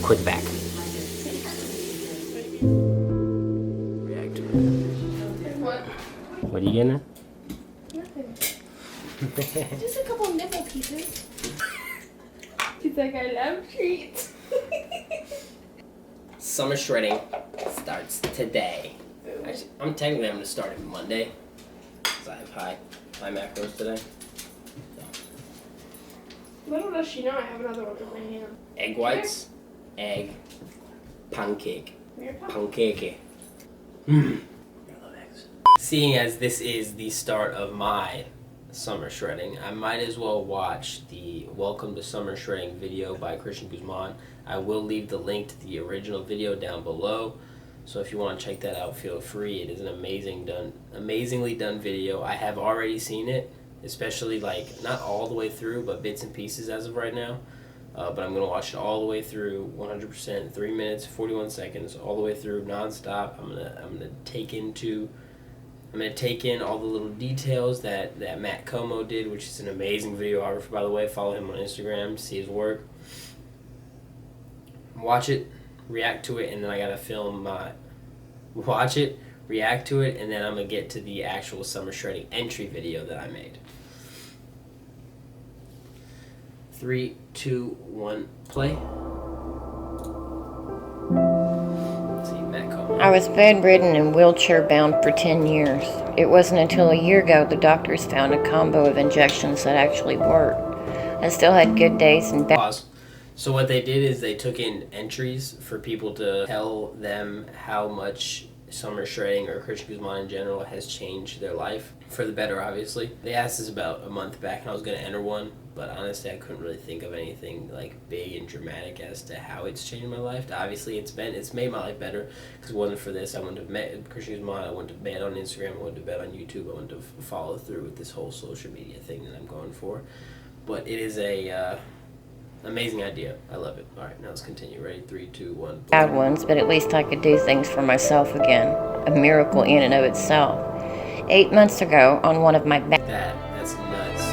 Put it back. React to it. What are you getting? Nothing. Just a couple nipple pieces. She's like, I love treats. Summer shredding starts today. Actually, I'm technically going to start it Monday. Because I have high macros today. So. Little does she know I have another one in my hand. Egg whites, egg, pancake. Pancake. I love eggs. Seeing as this is the start of my summer shredding, I might as well watch the Welcome to Summer Shredding video by Christian Guzman. I will leave the link to the original video down below, so if you want to check that out, feel free. It is an amazingly done video. I have already seen it, especially like not all the way through, but bits and pieces as of right now. But I'm gonna watch it all the way through, 100%, 3 minutes, 41 seconds, all the way through, nonstop. I'm gonna take in all the little details that Matt Como did, which is an amazing videographer, by the way. Follow him on Instagram to see his work. Watch it, react to it, and then I gotta film watch it, react to it, and then I'm gonna get to the actual summer shredding entry video that I made. 3, 2, 1, play. Let's see, Matt Como. I was bedridden and wheelchair bound for 10 years. It wasn't until a year ago the doctors found a combo of injections that actually worked. I still had good days and bad. Pause. So what they did is they took in entries for people to tell them how much summer shredding or Christian Guzman in general has changed their life for the better, obviously. They asked this about a month back and I was going to enter one, but honestly I couldn't really think of anything like big and dramatic as to how it's changed my life. Obviously it's made my life better, because if it wasn't for this I wouldn't have met Christian Guzman, I wouldn't have been on Instagram, I wouldn't have been on YouTube, I wouldn't have followed through with this whole social media thing that I'm going for. But it is a amazing idea. I love it. Alright, now let's continue. Ready? 3, 2, 1. Bad ones, but at least I could do things for myself again. A miracle in and of itself. 8 months ago, on one of my That's nuts.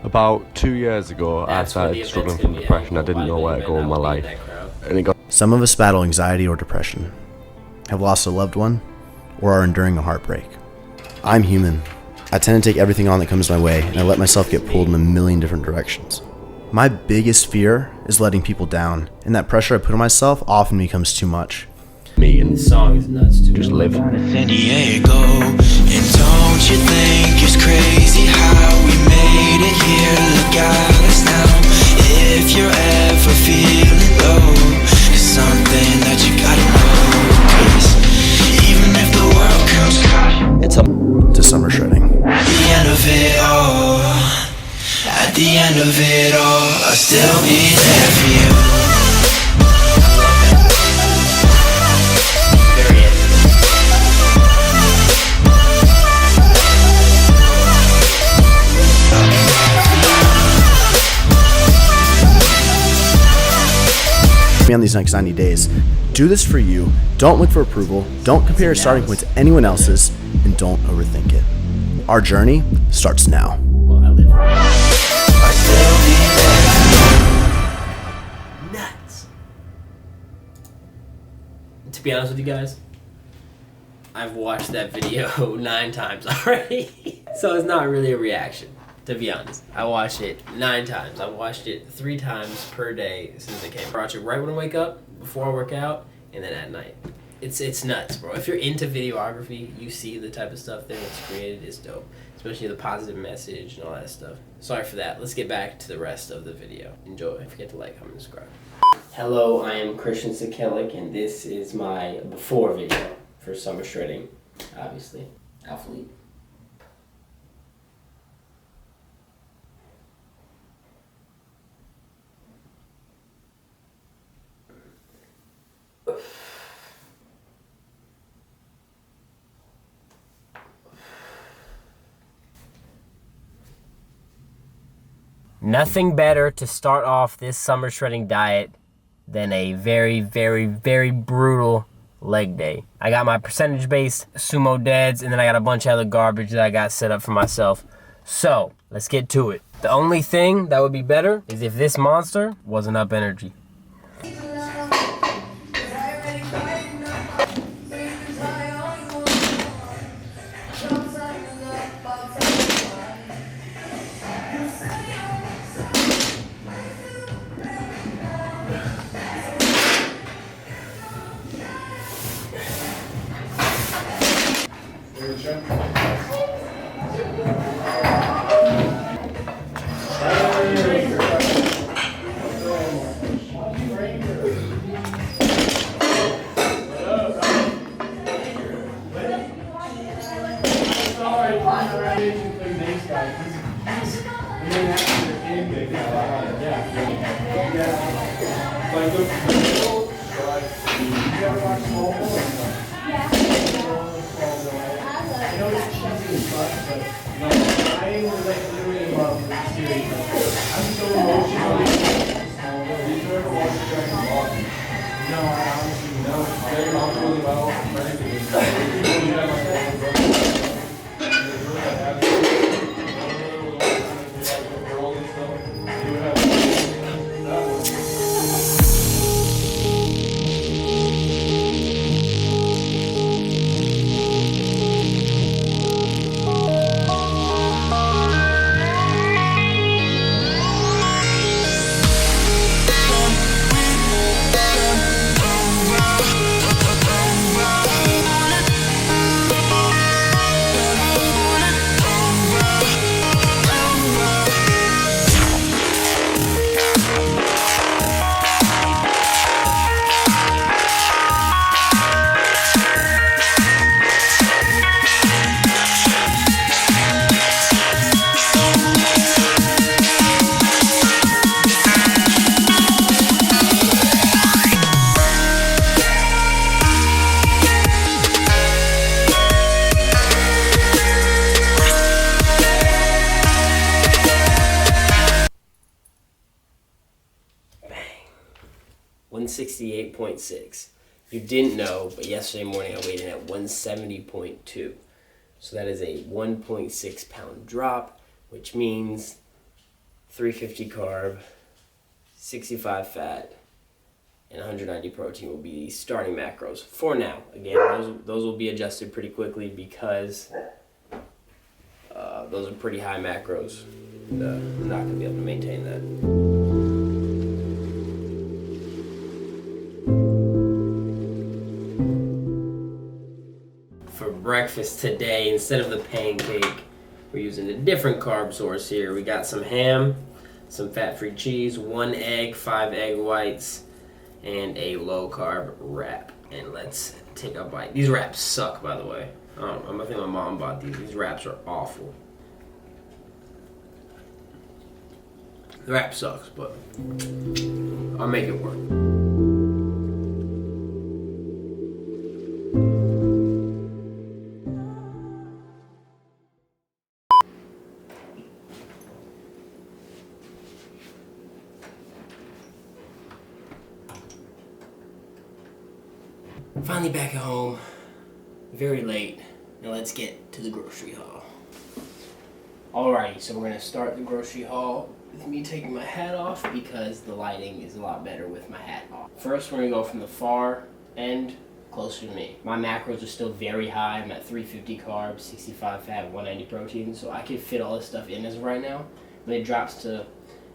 About 2 years ago, I started struggling from depression. I didn't know where to go in my life. Some of us battle anxiety or depression, have lost a loved one, or are enduring a heartbreak. I'm human. I tend to take everything on that comes my way, and I let myself get pulled in a million different directions. My biggest fear is letting people down, and that pressure I put on myself often becomes too much. Me and This song is nuts too. just live. San Diego, and don't you think it's crazy how we made it here? Look at us now. If you're ever feeling low, it's something that you gotta know. 'Cause even if the world comes crashing, It's up to summer shredding. at the end of it all, at the end of it all, I'll still be there for you. Me on these next 90 days. Do this for you. Don't look for approval. Don't compare your starting point to anyone else's, and don't overthink it. Our journey starts now. Well, I live right. I'll still be there. Nuts. To be honest with you guys, I've watched that video 9 times already. So it's not really a reaction, to be honest. I watched it 9 times. I've watched it 3 times per day since it came. I watch it right when I wake up, before I work out, and then at night. It's nuts, bro. If you're into videography, you see the type of stuff there that's created is dope. Especially the positive message and all that stuff. Sorry for that. Let's get back to the rest of the video. Enjoy. Don't forget to like, comment, and subscribe. Hello, I am Christian Sekelic, and this is my before video for summer shredding, obviously. Athlete. Nothing better to start off this summer shredding diet than a very, very, very brutal leg day. I got my percentage-based sumo deads, and then I got a bunch of other garbage that I got set up for myself. So, let's get to it. The only thing that would be better is if this monster wasn't up energy. Bang. 168.6. You didn't know, but yesterday morning I weighed in at 170.2. So that is a 1.6 pound drop, which means 350 carb, 65 fat, and 190 protein will be the starting macros for now. Again, those will be adjusted pretty quickly because those are pretty high macros. I'm not going to be able to maintain that. For breakfast today, instead of the pancake, we're using a different carb source here. We got some ham, some fat-free cheese, 1 egg, 5 egg whites, and a low-carb wrap. And let's take a bite. These wraps suck, by the way. I think my mom bought these. These wraps are awful. The wrap sucks, but I'll make it work. Finally back at home, very late. Now let's get to the grocery haul. Alrighty, so we're gonna start the grocery haul with me taking my hat off because the lighting is a lot better with my hat off. First, we're gonna go from the far end closer to me. My macros are still very high. I'm at 350 carbs, 65 fat, 190 protein, so I can fit all this stuff in as of right now. When it drops to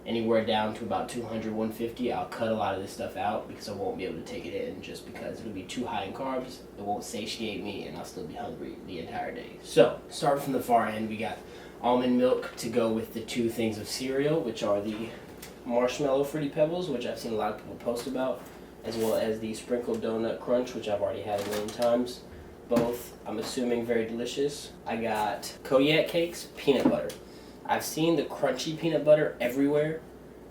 anywhere down to about 200, 150, I'll cut a lot of this stuff out because I won't be able to take it in just because it'll be too high in carbs. It won't satiate me and I'll still be hungry the entire day. So, starting from the far end, we got almond milk to go with the 2 things of cereal, which are the marshmallow Fruity Pebbles, which I've seen a lot of people post about, as well as the sprinkled donut crunch, which I've already had a million times. Both, I'm assuming, very delicious. I got Kodiak cakes, peanut butter. I've seen the crunchy peanut butter everywhere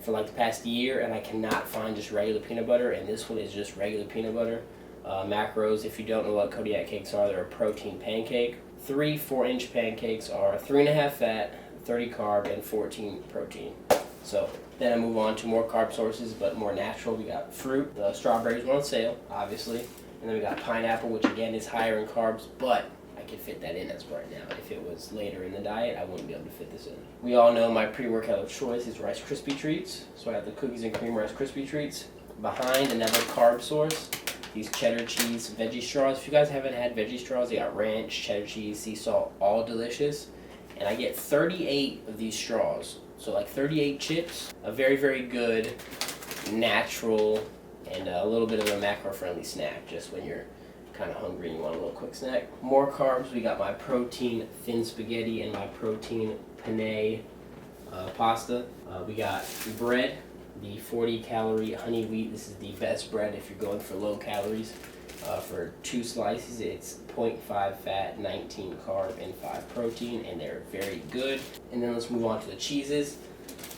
for like the past year, and I cannot find just regular peanut butter, and this one is just regular peanut butter. Macros, if you don't know what Kodiak cakes are, they're a protein pancake. 3 4-inch pancakes are 3.5 fat, 30 carb, and 14 protein. So then I move on to more carb sources, but more natural. We got fruit. The strawberries were on sale, obviously. And then we got pineapple, which again is higher in carbs, but I can fit that in as of right now. If it was later in the diet, I wouldn't be able to fit this in. We all know my pre-workout of choice is Rice Krispie Treats. So I have the cookies and cream Rice Krispie Treats. Behind, another carb source, these cheddar cheese veggie straws. If you guys haven't had veggie straws, they got ranch, cheddar cheese, sea salt, all delicious. And I get 38 of these straws. So like 38 chips, a very, very good, natural, and a little bit of a macro-friendly snack, just when you're kind of hungry and you want a little quick snack. More carbs, we got my protein thin spaghetti and my protein penne pasta. We got bread, the 40-calorie honey wheat. This is the best bread if you're going for low calories. For 2 slices, it's 0.5 fat, 19 carb, and 5 protein, and they're very good. And then let's move on to the cheeses.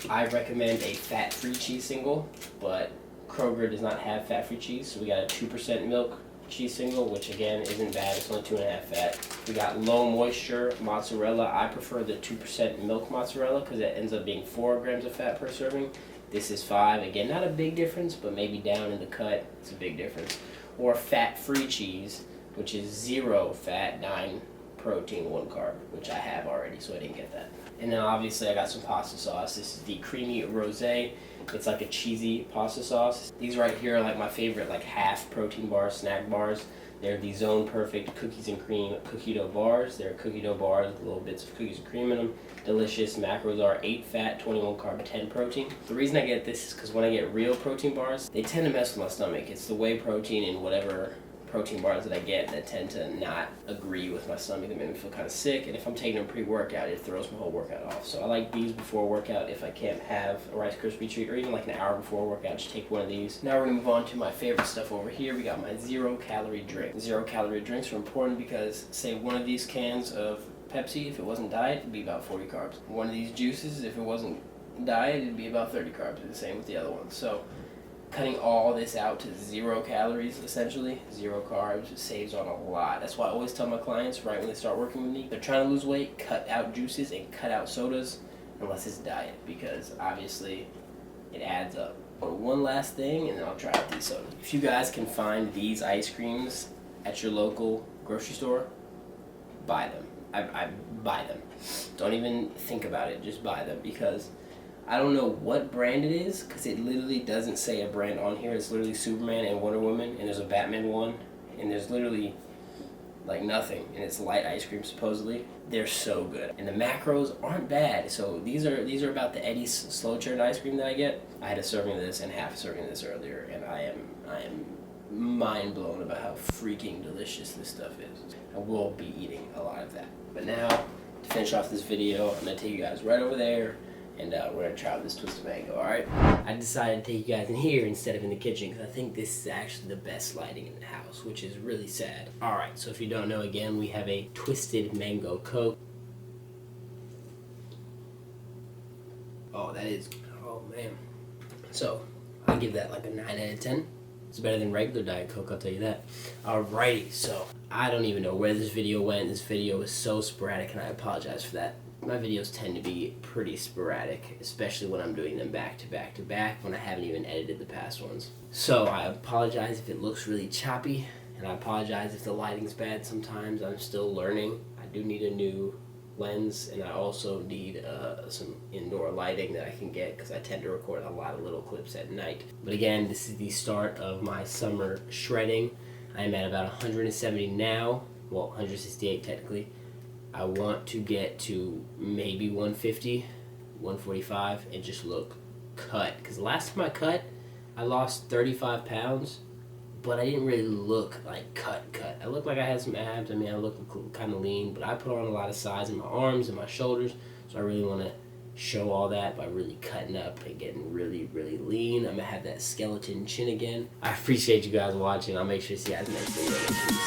I recommend a fat-free cheese single, but Kroger does not have fat-free cheese, so we got a 2% milk cheese single, which again isn't bad. It's only 2.5 fat. We got low moisture mozzarella. I prefer the 2% milk mozzarella because it ends up being 4 grams of fat per serving. This is 5. Again, not a big difference, but maybe down in the cut, it's a big difference. Or fat-free cheese, which is 0 fat, 9 protein, 1 carb, which I have already, so I didn't get that. And then obviously I got some pasta sauce. This is the creamy rosé. It's like a cheesy pasta sauce. These right here are like my favorite, like half protein bars, snack bars. They're the Zone Perfect cookies and cream cookie dough bars. They're cookie dough bars with little bits of cookies and cream in them. Delicious. Macros are 8 fat, 21 carb, 10 protein. The reason I get this is because when I get real protein bars, they tend to mess with my stomach. It's the whey protein and whatever protein bars that I get that tend to not agree with my stomach. They make me feel kind of sick, and if I'm taking a pre-workout, it throws my whole workout off. So I like these before workout. If I can't have a Rice Krispie treat, or even like an hour before workout, just take one of these. Now we're gonna move on to my favorite stuff over here. We got my 0-calorie drink. 0-calorie drinks are important because, say, one of these cans of Pepsi, if it wasn't diet, it'd be about 40 carbs. One of these juices, if it wasn't diet, it'd be about 30 carbs. The same with the other ones. So cutting all this out to 0 calories, essentially, 0 carbs, saves on a lot. That's why I always tell my clients right when they start working with me, they're trying to lose weight, cut out juices and cut out sodas, unless it's diet, because obviously it adds up. But one last thing, and then I'll try out these sodas. If you guys can find these ice creams at your local grocery store, buy them. I buy them. Don't even think about it, just buy them, because I don't know what brand it is, because it literally doesn't say a brand on here. It's literally Superman and Wonder Woman, and there's a Batman one, and there's literally like nothing, and it's light ice cream supposedly. They're so good, and the macros aren't bad. So these are about the Eddie's slow churned ice cream that I get. I had a serving of this and half a serving of this earlier, and I am mind blown about how freaking delicious this stuff is. I will be eating a lot of that. But now, to finish off this video, I'm gonna take you guys right over there, and we're going to try out this twisted mango, alright? I decided to take you guys in here instead of in the kitchen because I think this is actually the best lighting in the house, which is really sad. Alright, so if you don't know, again, we have a twisted mango Coke. Oh, that is, oh man. So, I give that like a 9 out of 10. It's better than regular Diet Coke, I'll tell you that. Alrighty, so I don't even know where this video went. This video was so sporadic, and I apologize for that. My videos tend to be pretty sporadic, especially when I'm doing them back to back to back, when I haven't even edited the past ones. So I apologize if it looks really choppy, and I apologize if the lighting's bad sometimes. I'm still learning. I do need a new lens, and I also need some indoor lighting that I can get, because I tend to record a lot of little clips at night. But again, this is the start of my summer shredding. I'm at about 170 now, well, 168 technically. I want to get to maybe 150, 145, and just look cut. Because last time I cut, I lost 35 pounds, but I didn't really look like cut. I looked like I had some abs. I mean, I looked kind of lean, but I put on a lot of size in my arms and my shoulders, so I really want to show all that by really cutting up and getting really, really lean. I'm going to have that skeleton chin again. I appreciate you guys watching. I'll make sure to see you guys next video.